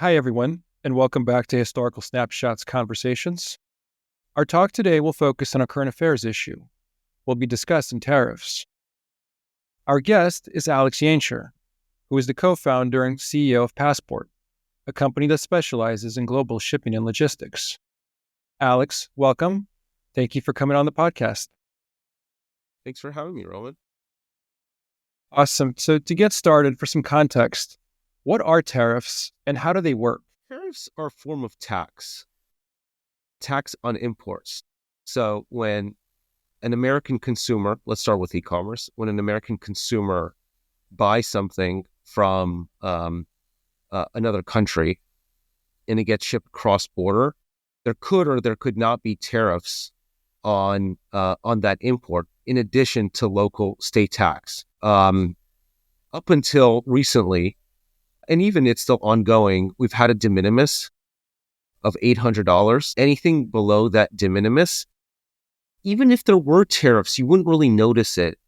Hi, everyone, and welcome back to Historical Snapshots Conversations. Our talk today will focus on a current affairs issue. We'll be discussing tariffs. Our guest is Alex Yanscher, who is the co-founder and CEO of Passport, a company that specializes in global shipping and logistics. Alex, welcome. Thank you for coming on the podcast. Thanks for having me, Roman. Awesome. So to get started, for some context, what are tariffs and how do they work? Tariffs are a form of tax on imports. So when an American consumer, let's start with e-commerce, when an American consumer buys something from another country and it gets shipped cross-border, there could or there could not be tariffs on that import in addition to local state tax. Up until recently, and even it's still ongoing, we've had a de minimis of $800. Anything below that de minimis, even if there were tariffs, you wouldn't really notice it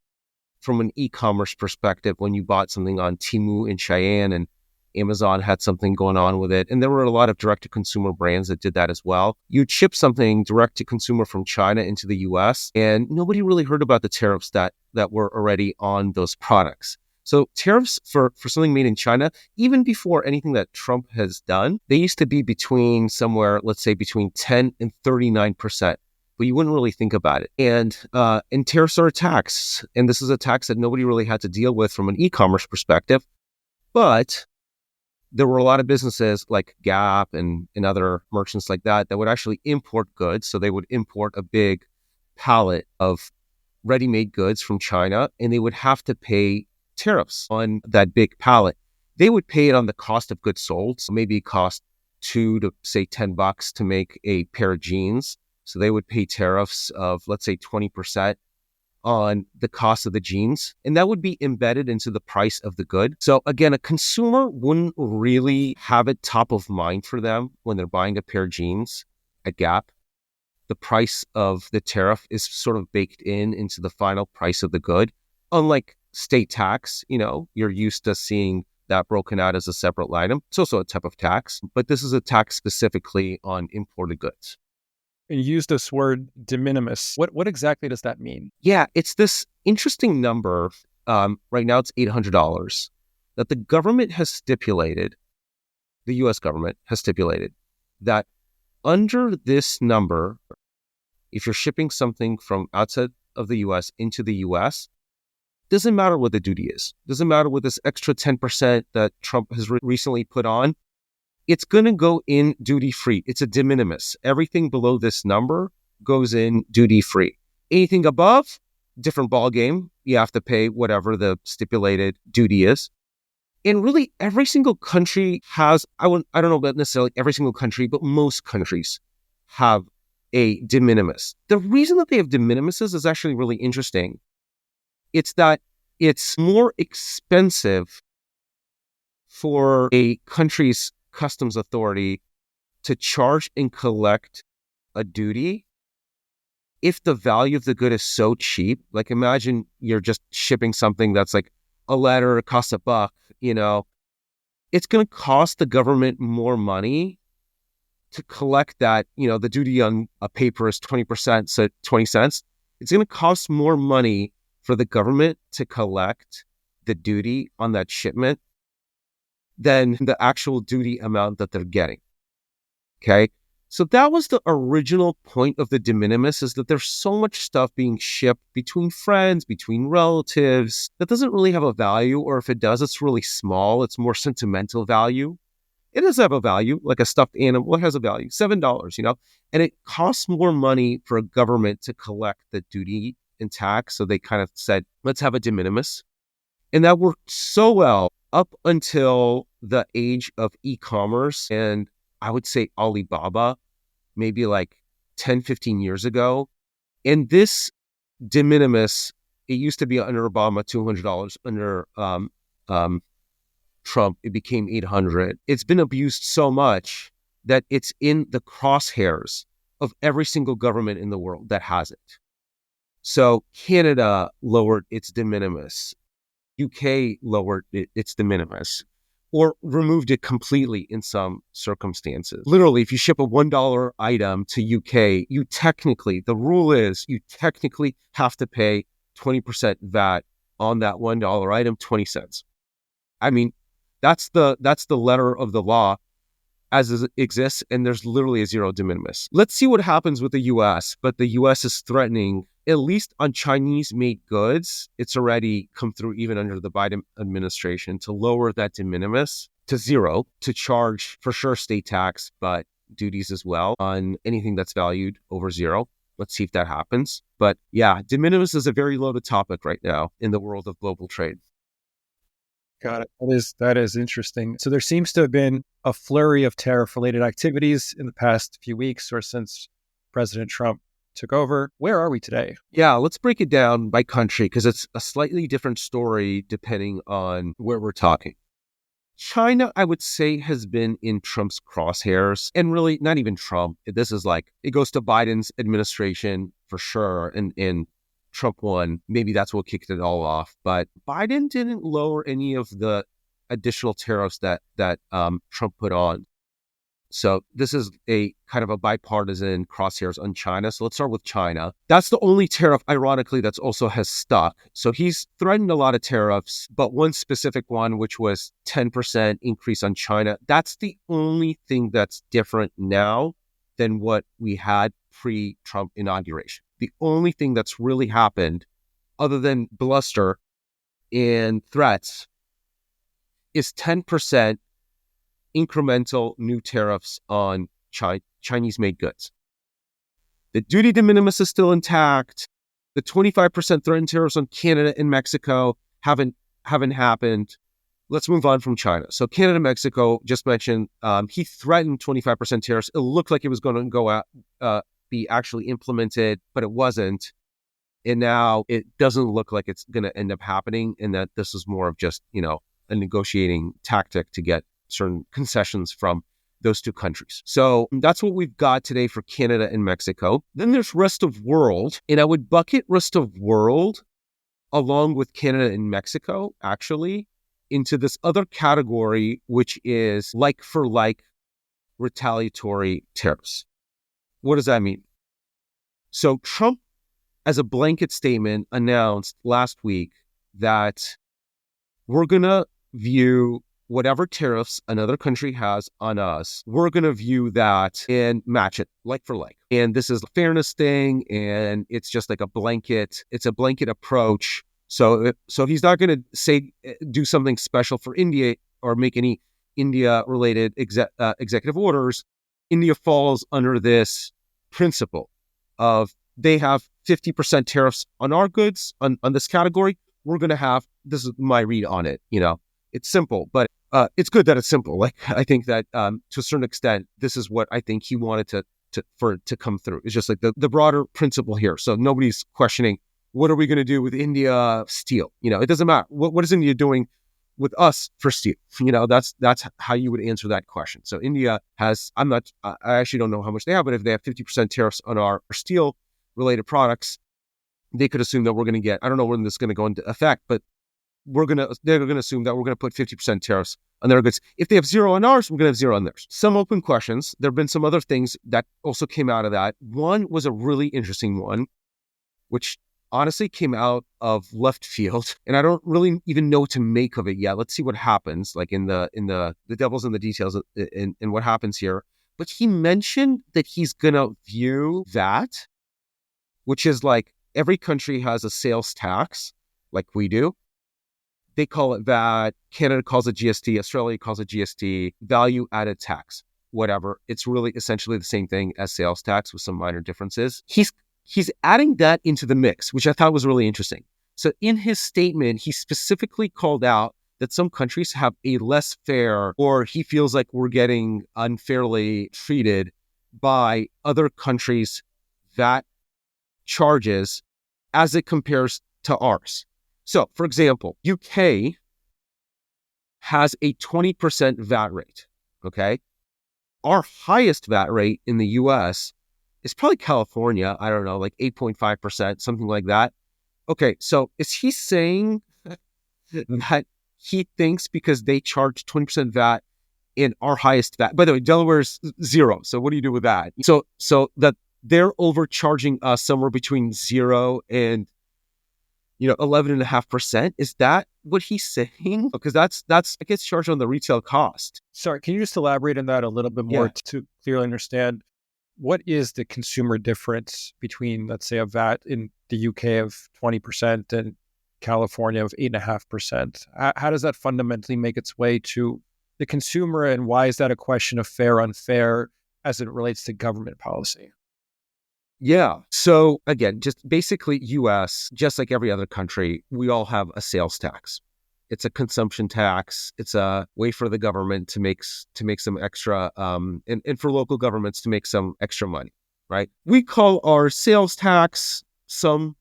from an e-commerce perspective when you bought something on Temu in Cheyenne, and Amazon had something going on with it. And there were a lot of direct-to-consumer brands that did that as well. You'd ship something direct-to-consumer from China into the US, and nobody really heard about the tariffs that were already on those products. So tariffs for something made in China, even before anything that Trump has done, they used to be between somewhere, let's say between 10 and 39%. But you wouldn't really think about it. And tariffs are a tax. And this is a tax that nobody really had to deal with from an e-commerce perspective. But there were a lot of businesses like Gap and other merchants like that would actually import goods. So they would import a big pallet of ready-made goods from China, and they would have to pay tariffs on that big pallet. They would pay it on the cost of goods sold. So maybe it cost $2 to say $10 to make a pair of jeans. So they would pay tariffs of, let's say, 20% on the cost of the jeans. And that would be embedded into the price of the good. So again, a consumer wouldn't really have it top of mind for them when they're buying a pair of jeans at Gap. The price of the tariff is sort of baked into the final price of the good. Unlike state tax, you're used to seeing that broken out as a separate item. It's also a type of tax, but this is a tax specifically on imported goods. You used this word de minimis. What exactly does that mean? Yeah, it's this interesting number. Right now it's $800 that the government has stipulated, the U.S. government has stipulated that under this number, if you're shipping something from outside of the U.S. into the U.S., doesn't matter what the duty is. Doesn't matter what this extra 10% that Trump has recently put on. It's going to go in duty-free. It's a de minimis. Everything below this number goes in duty-free. Anything above, different ballgame. You have to pay whatever the stipulated duty is. And really, every single country has, I don't know about necessarily every single country, but most countries have a de minimis. The reason that they have de minimis is actually really interesting. It's that it's more expensive for a country's customs authority to charge and collect a duty if the value of the good is so cheap. Like imagine you're just shipping something that's like a letter, it costs $1, it's going to cost the government more money to collect that. The duty on a paper is 20%, so 20 cents. It's going to cost more money for the government to collect the duty on that shipment than the actual duty amount that they're getting. Okay. So that was the original point of the de minimis, is that there's so much stuff being shipped between friends, between relatives, that doesn't really have a value, or if it does, it's really small. It's more sentimental value. It does have a value, like a stuffed animal. What has a value? $7, and it costs more money for a government to collect the duty and tax. So they kind of said, let's have a de minimis. And that worked so well up until the age of e-commerce. And I would say Alibaba, maybe like 10, 15 years ago. And this de minimis, it used to be under Obama, $200. Under Trump, it became $800. It's been abused so much that it's in the crosshairs of every single government in the world that has it. So Canada lowered its de minimis. UK lowered its de minimis. or removed it completely in some circumstances. Literally, if you ship a $1 item to UK, the rule is you technically have to pay 20% VAT on that $1 item, 20 cents. I mean, that's the letter of the law as it exists, and there's literally a zero de minimis. Let's see what happens with the US, but the US is threatening, at least on Chinese-made goods, it's already come through even under the Biden administration, to lower that de minimis to zero, to charge for sure state tax, but duties as well on anything that's valued over zero. Let's see if that happens. But yeah, de minimis is a very loaded topic right now in the world of global trade. Got it. That is interesting. So there seems to have been a flurry of tariff-related activities in the past few weeks or since President Trump took over. Where are we today? Yeah, let's break it down by country because it's a slightly different story depending on where we're talking. China, I would say, has been in Trump's crosshairs, and really not even Trump. This is like, it goes to Biden's administration for sure, and Trump won. Maybe that's what kicked it all off. But Biden didn't lower any of the additional tariffs that Trump put on. So this is a kind of a bipartisan crosshairs on China. So let's start with China. That's the only tariff, ironically, that's also has stuck. So he's threatened a lot of tariffs, but one specific one, which was 10% increase on China, that's the only thing that's different now than what we had pre-Trump inauguration. The only thing that's really happened, other than bluster and threats, is 10% incremental new tariffs on Chinese-made goods. The duty de minimis is still intact. The 25% threatened tariffs on Canada and Mexico haven't happened. Let's move on from China. So Canada and Mexico, just mentioned, he threatened 25% tariffs. It looked like it was going to go out, be actually implemented, but it wasn't. And now it doesn't look like it's going to end up happening, and that this is more of just, a negotiating tactic to get certain concessions from those two countries. So that's what we've got today for Canada and Mexico. Then there's rest of world, and I would bucket rest of world along with Canada and Mexico, actually, into this other category, which is like for like retaliatory tariffs. What does that mean? So Trump, as a blanket statement, announced last week that we're going to view whatever tariffs another country has on us, we're going to view that and match it like for like. And this is a fairness thing, and it's just like a blanket approach. So he's not going to do something special for India or make any India-related executive orders. India falls under this principle of they have 50% tariffs on our goods on this category. We're going to have, this is my read on it, it's simple, but it's good that it's simple. Like, I think that to a certain extent, this is what I think he wanted to come through. It's just like the broader principle here. So nobody's questioning, what are we going to do with India steel? It doesn't matter. What is India doing with us for steel? That's how you would answer that question. So India has, I actually don't know how much they have, but if they have 50% tariffs on our steel related products, they could assume that we're going to get, I don't know when this is going to go into effect, but they're going to assume that we're going to put 50% tariffs on their goods. If they have zero on ours, we're going to have zero on theirs. Some open questions. There have been some other things that also came out of that. One was a really interesting one, which honestly came out of left field, and I don't really even know what to make of it yet. Let's see what happens, like in the devil's in the details in what happens here. But he mentioned that he's going to view that, which is like every country has a sales tax like we do. They call it VAT. Canada calls it GST. Australia calls it GST. Value added tax, whatever. It's really essentially the same thing as sales tax with some minor differences. He's adding that into the mix, which I thought was really interesting. So in his statement, he specifically called out that some countries have a less fair, or he feels like we're getting unfairly treated by other countries' VAT charges as it compares to ours. So, for example, UK has a 20% VAT rate, okay? Our highest VAT rate in the US is probably California, I don't know, like 8.5%, something like that. Okay, so is he saying that he thinks because they charge 20% VAT in our highest VAT. By the way, Delaware's zero. So what do you do with that? So that they're overcharging us somewhere between 0 and 11.5%. Is that what he's saying? Because that's it gets charged on the retail cost. Sorry, can you just elaborate on that a little bit more to clearly understand what is the consumer difference between, let's say, a VAT in the UK of 20% and California of 8.5%? How does that fundamentally make its way to the consumer, and why is that a question of fair, unfair as it relates to government policy? Yeah. So again, just basically US, just like every other country, we all have a sales tax. It's a consumption tax. It's a way for the government to make some extra, and for local governments to make some extra money, right? We call our sales tax, some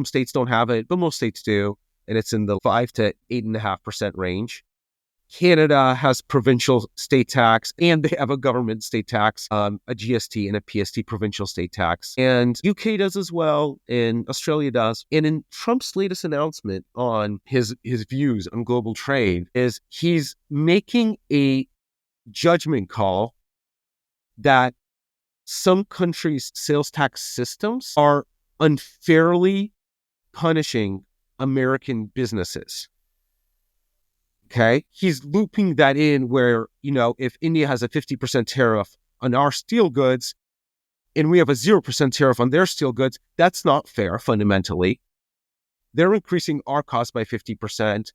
states don't have it, but most states do. And it's in the 5 to 8.5% range. Canada has provincial state tax, and they have a government state tax, a GST and a PST, provincial state tax. And UK does as well, and Australia does. And in Trump's latest announcement on his views on global trade is he's making a judgment call that some countries' sales tax systems are unfairly punishing American businesses. Okay. He's looping that in where, if India has a 50% tariff on our steel goods and we have a 0% tariff on their steel goods, that's not fair fundamentally. They're increasing our cost by 50%,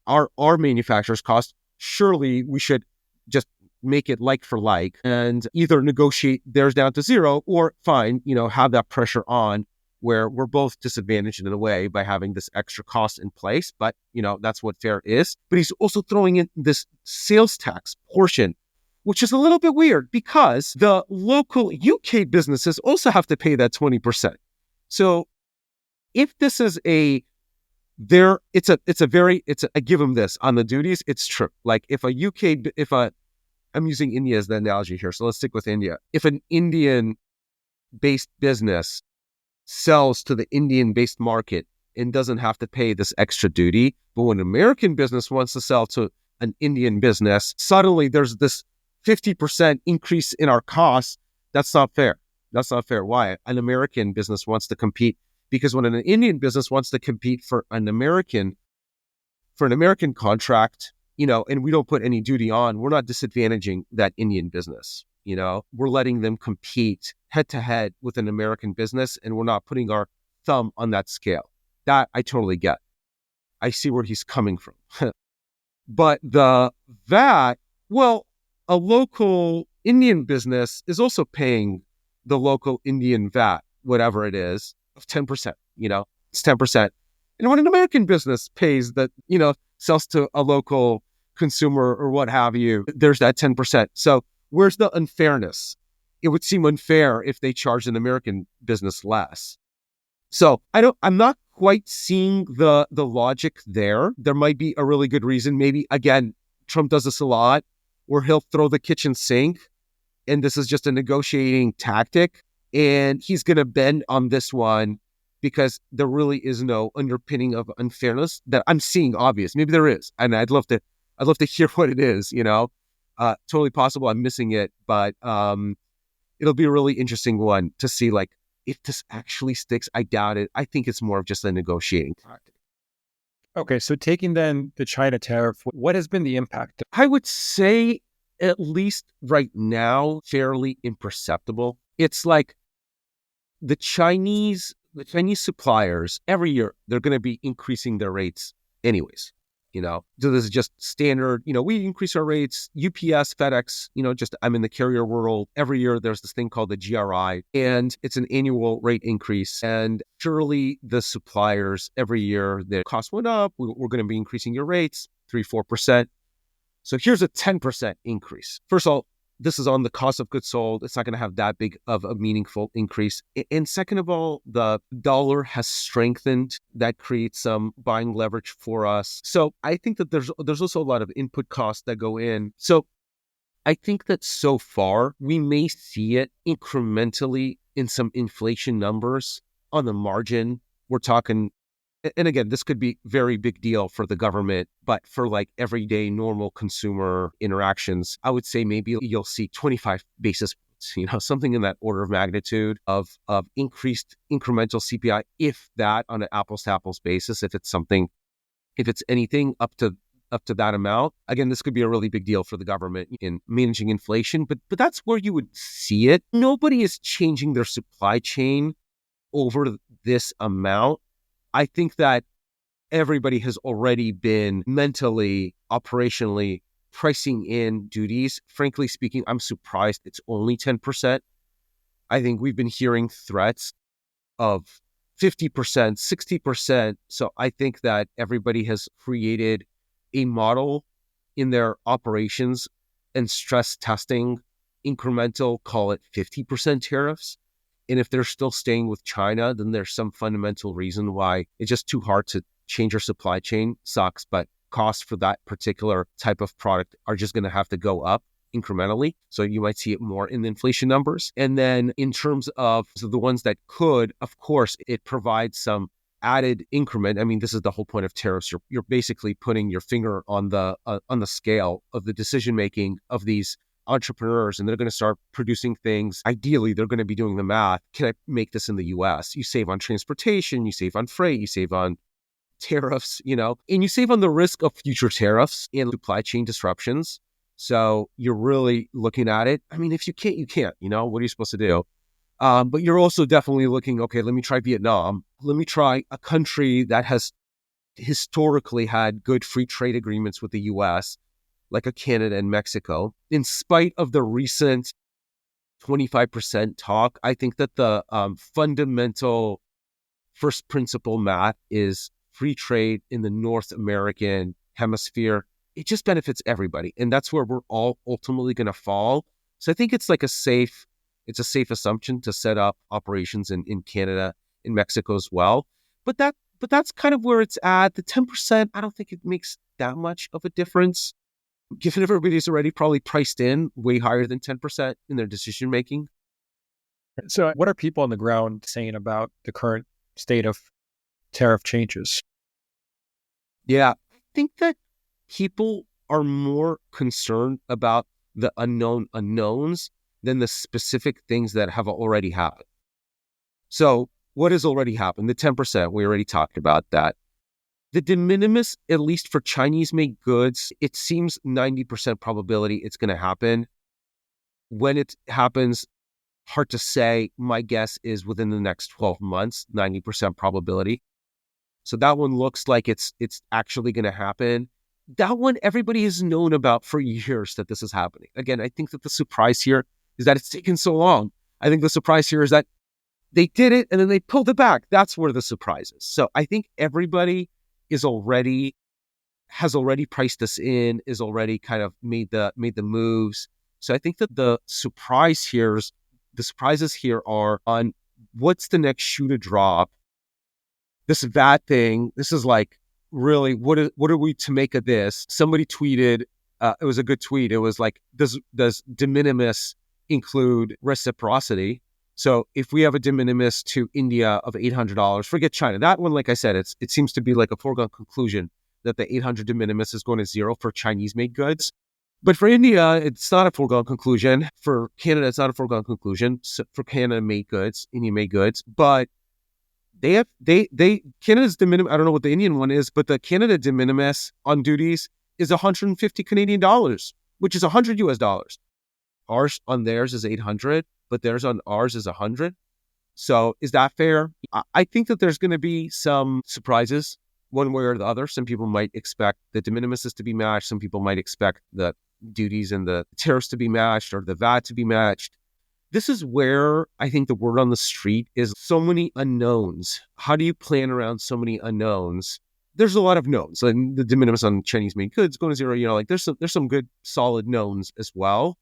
our manufacturer's cost. Surely we should just make it like for like and either negotiate theirs down to 0 or fine, have that pressure on where we're both disadvantaged in a way by having this extra cost in place. But, that's what fair is. But he's also throwing in this sales tax portion, which is a little bit weird because the local UK businesses also have to pay that 20%. So if this is I give him this on the duties, it's true. Like I'm using India as the analogy here. So let's stick with India. If an Indian-based business sells to the Indian-based market and doesn't have to pay this extra duty, but when an American business wants to sell to an Indian business, suddenly there's this 50% increase in our costs. That's not fair. That's not fair. Why? An American business wants to compete because when an Indian business wants to compete for an American contract, and we don't put any duty on, we're not disadvantaging that Indian business. We're letting them compete head to head with an American business, and we're not putting our thumb on that scale. That I totally get. I see where he's coming from. But the VAT, well, a local Indian business is also paying the local Indian VAT, whatever it is, of 10%, it's 10%. And when an American business pays that, sells to a local consumer or what have you, there's that 10%. So where's the unfairness? It would seem unfair if they charged an American business less. So I'm not quite seeing the logic there. There might be a really good reason. Maybe, again, Trump does this a lot where he'll throw the kitchen sink and this is just a negotiating tactic. And he's going to bend on this one because there really is no underpinning of unfairness that I'm seeing obvious. Maybe there is. And I'd love to hear what it is, totally possible I'm missing it, but it'll be a really interesting one to see, like, if this actually sticks. I doubt it. I think it's more of just a negotiating tactic. Okay, so taking then the China tariff, what has been the impact? I would say, at least right now, fairly imperceptible. It's like the Chinese suppliers, every year, they're going to be increasing their rates anyways. So this is just standard. We increase our rates. UPS, FedEx, I'm in the carrier world. Every year there's this thing called the GRI, and it's an annual rate increase. And surely the suppliers, every year their costs went up. We're going to be increasing your rates 3-4%. So here's a 10% increase. First of all, this is on the cost of goods sold. It's not going to have that big of a meaningful increase. And second of all, the dollar has strengthened. That creates some buying leverage for us. So I think that there's also a lot of input costs that go in. So I think that so far we may see it incrementally in some inflation numbers on the margin. We're talking And again, this could be very big deal for the government, but for like everyday normal consumer interactions, I would say maybe you'll see 25 basis points, something in that order of magnitude of increased incremental CPI, if that on an apples to apples basis, if it's anything up to that amount. Again, this could be a really big deal for the government in managing inflation, but that's where you would see it. Nobody is changing their supply chain over this amount. I think that everybody has already been mentally, operationally pricing in duties. Frankly speaking, I'm surprised it's only 10%. I think we've been hearing threats of 50%, 60%. So I think that everybody has created a model in their operations and stress testing incremental, call it 50% tariffs. And if they're still staying with China, then there's some fundamental reason why it's just too hard to change your supply chain. Sucks, but costs for that particular type of product are just going to have to go up incrementally. So you might see it more in the inflation numbers. And then in terms of the ones that could, of course, it provides some added increment. I mean, this is the whole point of tariffs. You're basically putting your finger on the scale of the decision making of these entrepreneurs, and they're going to start producing things. Ideally, they're going to be doing the math. Can I make this in the US? You save on transportation, you save on freight, you save on tariffs, and you save on the risk of future tariffs and supply chain disruptions. So you're really looking at it. I mean, if you can't, you can't, what are you supposed to do? But you're also definitely looking, okay, let me try Vietnam. Let me try a country that has historically had good free trade agreements with the US, like a Canada and Mexico. In spite of the recent 25% talk, I think that the fundamental first principle math is free trade in the North American hemisphere. It just benefits everybody. And that's where we're all ultimately going to fall. So I think it's a safe assumption to set up operations in Canada, in Mexico as well. But that's kind of where it's at. The 10%, I don't think it makes that much of a difference, given everybody's already probably priced in way higher than 10% in their decision making. So what are people on the ground saying about the current state of tariff changes? Yeah, I think that people are more concerned about the unknown unknowns than the specific things that have already happened. So what has already happened? The 10%, we already talked about that. The de minimis, at least for Chinese-made goods, it seems 90% probability it's going to happen. When it happens, hard to say. My guess is within the next 12 months, 90% probability. So that one looks like it's actually going to happen. That one, everybody has known about for years that this is happening. Again, I think that the surprise here is that it's taken so long. I think the surprise here is that they did it and then they pulled it back. That's where the surprise is. So I think everybody has already priced this in, is already kind of made the moves. So I think that the surprises here are on what's the next shoe to drop. This VAT thing, this is like, really, what are we to make of this? Somebody tweeted, it was a good tweet. It was like, does de minimis include reciprocity? So if we have a de minimis to India of $800, forget China. That one, like I said, it seems to be like a foregone conclusion that the 800 de minimis is going to zero for Chinese-made goods. But for India, it's not a foregone conclusion. For Canada, it's not a foregone conclusion. So for Canada-made goods, Indian-made goods, but Canada's de minimis, I don't know what the Indian one is, but the Canada de minimis on duties is 150 Canadian dollars, which is 100 US dollars. Ours on theirs is 800, but theirs on ours is 100. So is that fair? I think that there's going to be some surprises one way or the other. Some people might expect the de minimis to be matched. Some people might expect the duties and the tariffs to be matched or the VAT to be matched. This is where I think the word on the street is so many unknowns. How do you plan around so many unknowns? There's a lot of knowns. Like the de minimis on Chinese-made goods going to zero. There's some good solid knowns as well.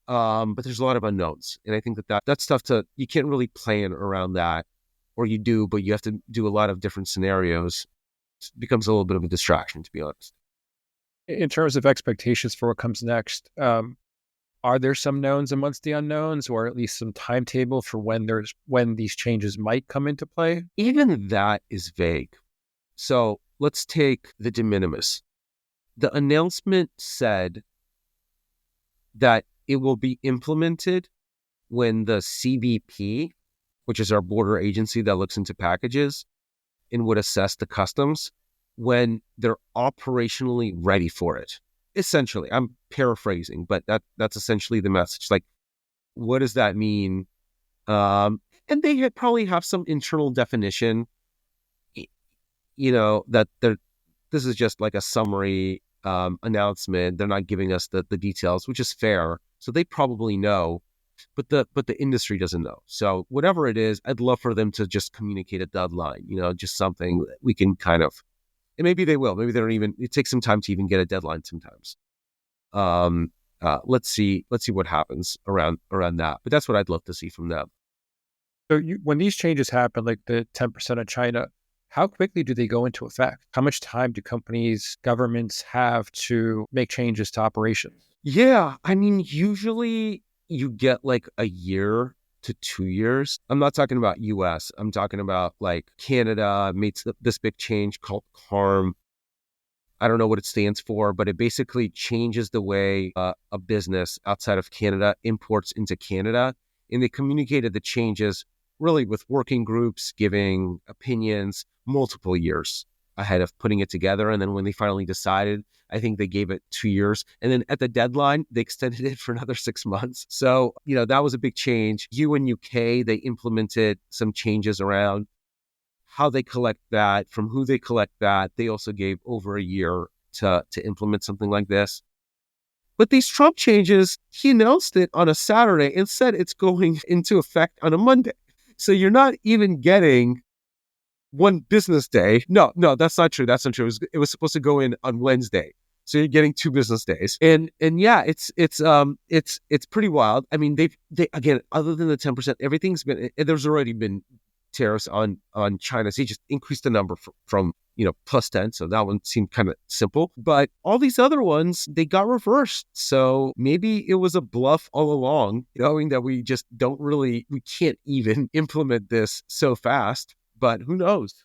But there's a lot of unknowns, and I think that's tough you can't really plan around that, or you do, but you have to do a lot of different scenarios. It becomes a little bit of a distraction, to be honest. In terms of expectations for what comes next, are there some knowns amongst the unknowns, or at least some timetable for when these changes might come into play? Even that is vague. So let's take the de minimis. The announcement said that it will be implemented when the CBP, which is our border agency that looks into packages and would assess the customs, when they're operationally ready for it. Essentially, I'm paraphrasing, but that's essentially the message. Like, what does that mean? And they probably have some internal definition, that this is just like a summary announcement. They're not giving us the details, which is fair. So they probably know, but the industry doesn't know. So whatever it is, I'd love for them to just communicate a deadline, just something that we can kind of, and maybe they will, maybe they don't even, it takes some time to even get a deadline sometimes. Let's see what happens around that. But that's what I'd love to see from them. So when these changes happen, like the 10% of China, how quickly do they go into effect? How much time do companies, governments have to make changes to operations? Yeah, I mean, usually you get like a year to 2 years. I'm not talking about US. I'm talking about like Canada made this big change called CARM. I don't know what it stands for, but it basically changes the way a business outside of Canada imports into Canada. And they communicated the changes really with working groups, giving opinions multiple years ahead of putting it together. And then when they finally decided, I think they gave it 2 years. And then at the deadline, they extended it for another 6 months. So, that was a big change. UK, they implemented some changes around how they collect that, from who they collect that. They also gave over a year to implement something like this. But these Trump changes, he announced it on a Saturday and said it's going into effect on a Monday. So you're not even getting one business day. No, that's not true. That's not true. It was supposed to go in on Wednesday. So you're getting 2 business days. And yeah, it's pretty wild. I mean, they again, other than the 10%, everything's been, there's already been tariffs on China. So he just increased the number from plus 10. So that one seemed kind of simple. But all these other ones, they got reversed. So maybe it was a bluff all along, knowing that we can't even implement this so fast. But who knows?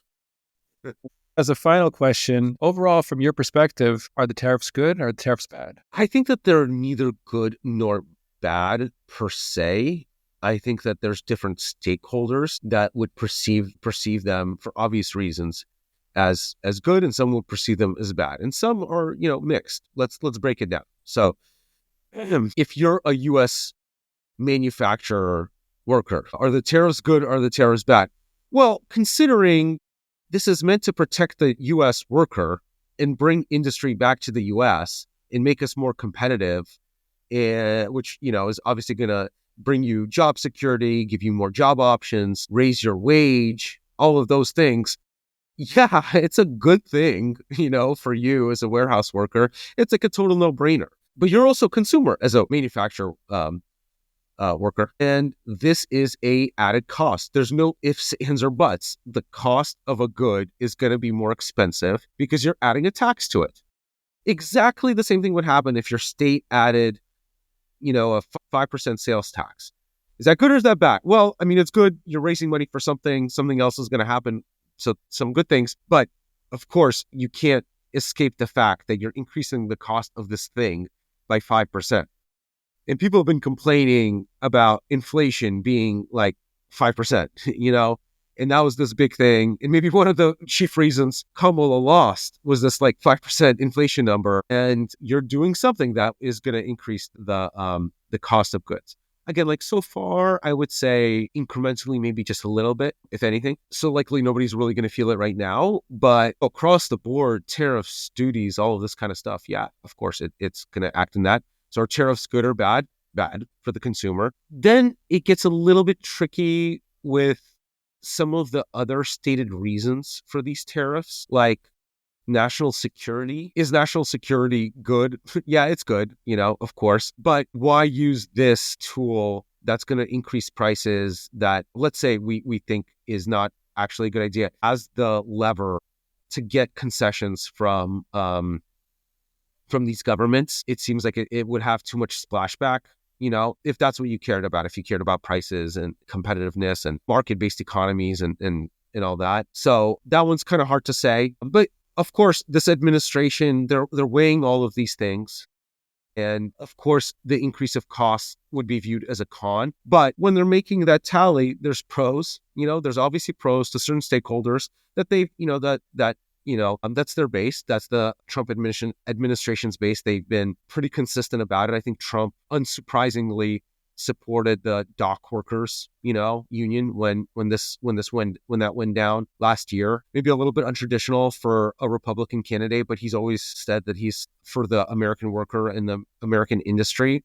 As a final question, overall, from your perspective, are the tariffs good or are the tariffs bad? I think that they're neither good nor bad per se. I think that there's different stakeholders that would perceive them for obvious reasons as good, and some would perceive them as bad, and some are mixed. Let's break it down. So, if you're a U.S. manufacturer worker, are the tariffs good or are the tariffs bad? Well, considering this is meant to protect the U.S. worker and bring industry back to the U.S. and make us more competitive, which is obviously going to bring you job security, give you more job options, raise your wage, all of those things. Yeah, it's a good thing, for you as a warehouse worker. It's like a total no-brainer. But you're also a consumer as a manufacturer worker. And this is a added cost. There's no ifs, ands, or buts. The cost of a good is going to be more expensive because you're adding a tax to it. Exactly the same thing would happen if your state added a 5% sales tax. Is that good or is that bad? Well, I mean, it's good. You're raising money for something else is going to happen. So some good things, but of course you can't escape the fact that you're increasing the cost of this thing by 5%. And people have been complaining about inflation being like 5%, and that was this big thing. And maybe one of the chief reasons Kamala lost was this like 5% inflation number. And you're doing something that is going to increase the cost of goods. Again, like so far, I would say incrementally, maybe just a little bit, if anything. So likely nobody's really going to feel it right now. But across the board, tariffs, duties, all of this kind of stuff. Yeah, of course, it's going to act in that. So are tariffs good or bad? Bad for the consumer. Then it gets a little bit tricky with some of the other stated reasons for these tariffs, like national security. Is national security good? Yeah, it's good, of course. But why use this tool that's going to increase prices that, let's say, we think is not actually a good idea as the lever to get concessions from these governments? It seems like it would have too much splashback. If that's what you cared about, if you cared about prices and competitiveness and market-based economies and and all that. So that one's kind of hard to say. But of course, this administration, they're weighing all of these things. And of course, the increase of costs would be viewed as a con. But when they're making that tally, there's pros. There's obviously pros to certain stakeholders that that's their base. That's the Trump administration's base. They've been pretty consistent about it. I think Trump, unsurprisingly, supported the dock workers, union when that went down last year. Maybe a little bit untraditional for a Republican candidate, but he's always said that he's for the American worker and the American industry.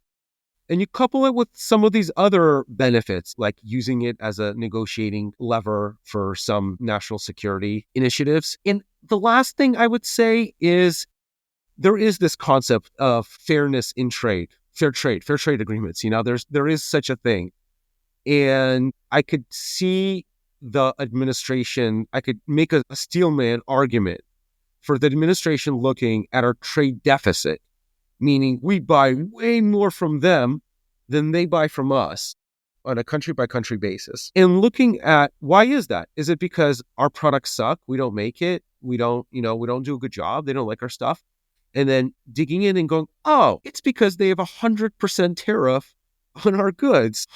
And you couple it with some of these other benefits, like using it as a negotiating lever for some national security initiatives. And the last thing I would say is there is this concept of fairness in trade, fair trade agreements. There is such a thing. And I could see the administration, I could make a steelman argument for the administration looking at our trade deficit, meaning we buy way more from them than they buy from us on a country by country basis. And looking at why is that? Is it because our products suck? We don't make it. We don't do a good job. They don't like our stuff. And then digging in and going, oh, it's because they have 100% tariff on our goods.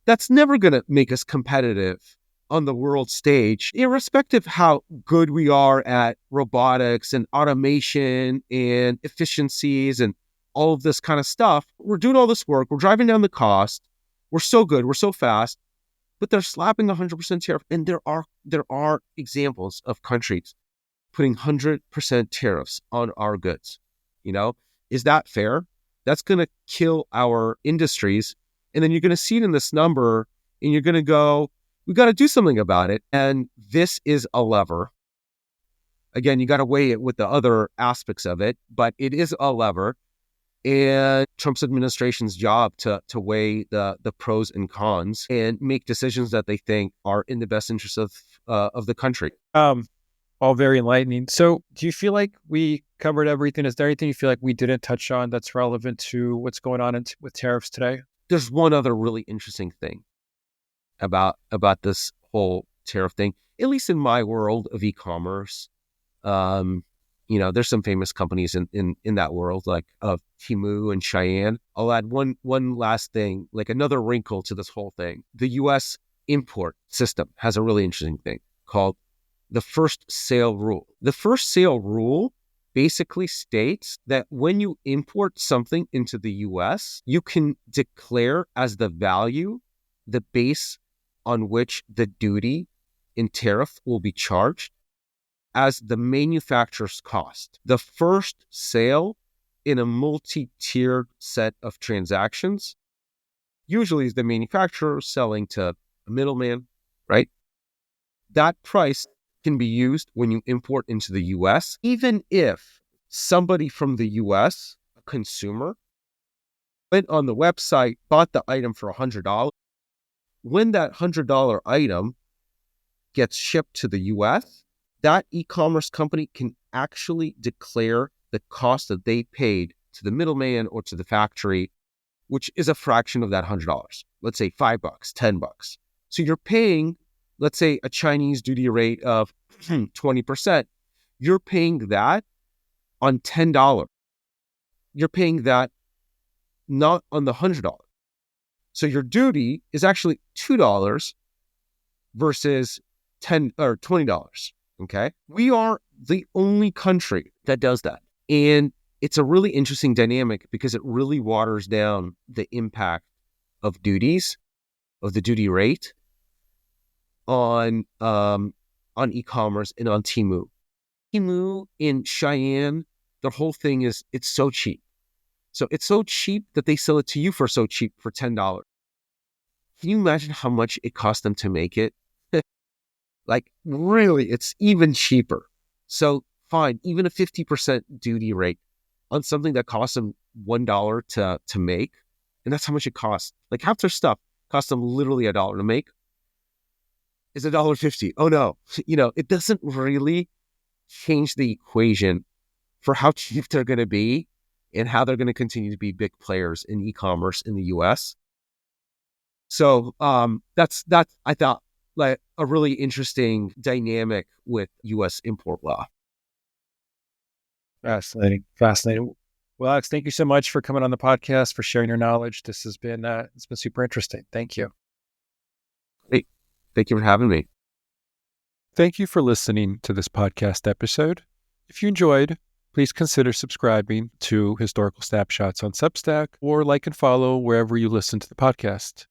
That's never going to make us competitive on the world stage, irrespective how good we are at robotics and automation and efficiencies and all of this kind of stuff. We're doing all this work. We're driving down the cost. We're so good. We're so fast. But they're slapping 100% tariff. And there are examples of countries putting 100% tariffs on our goods. Is that fair? That's going to kill our industries. And then you're going to see it in this number and you're going to go, we got to do something about it. And this is a lever. Again, you got to weigh it with the other aspects of it, but it is a lever. And Trump's administration's job to weigh the pros and cons and make decisions that they think are in the best interest of the country. All very enlightening. So do you feel like we covered everything? Is there anything you feel like we didn't touch on that's relevant to what's going on with tariffs today? There's one other really interesting thing about this whole tariff thing, at least in my world of e-commerce. There's some famous companies in that world, like Temu and Cheyenne. I'll add one last thing, like another wrinkle to this whole thing. The U.S. import system has a really interesting thing called the first sale rule. The first sale rule basically states that when you import something into the U.S., you can declare as the value the base on which the duty and tariff will be charged as the manufacturer's cost. The first sale in a multi-tiered set of transactions usually is the manufacturer selling to a middleman, right? That price can be used when you import into the U.S., even if somebody from the U.S., a consumer, went on the website, bought the item for $100. When that $100 item gets shipped to the U.S., that e-commerce company can actually declare the cost that they paid to the middleman or to the factory, which is a fraction of that $100. Let's say $5, $10. So you're paying, let's say, a Chinese duty rate of 20%. You're paying that on $10. You're paying that not on the $100. So your duty is actually $2 versus $10 or $20. Okay. We are the only country that does that. And it's a really interesting dynamic because it really waters down the impact of duties, of the duty rate on e-commerce and on Temu. Temu in Cheyenne, the whole thing is, it's so cheap. So it's so cheap that they sell it to you for so cheap for $10. Can you imagine how much it cost them to make it? Like, really, it's even cheaper. So fine, even a 50% duty rate on something that costs them $1 to make, and that's how much it costs. Like, half their stuff costs them literally $1 to make, is $1.50. Oh no, it doesn't really change the equation for how cheap they're going to be and how they're going to continue to be big players in e-commerce in the U.S. So that's I thought like a really interesting dynamic with U.S. import law. Fascinating. Fascinating. Well, Alex, thank you so much for coming on the podcast, for sharing your knowledge. This has been it's been super interesting. Thank you. Hey, thank you for having me. Thank you for listening to this podcast episode. If you enjoyed, please consider subscribing to Historical Snapshots on Substack or like and follow wherever you listen to the podcast.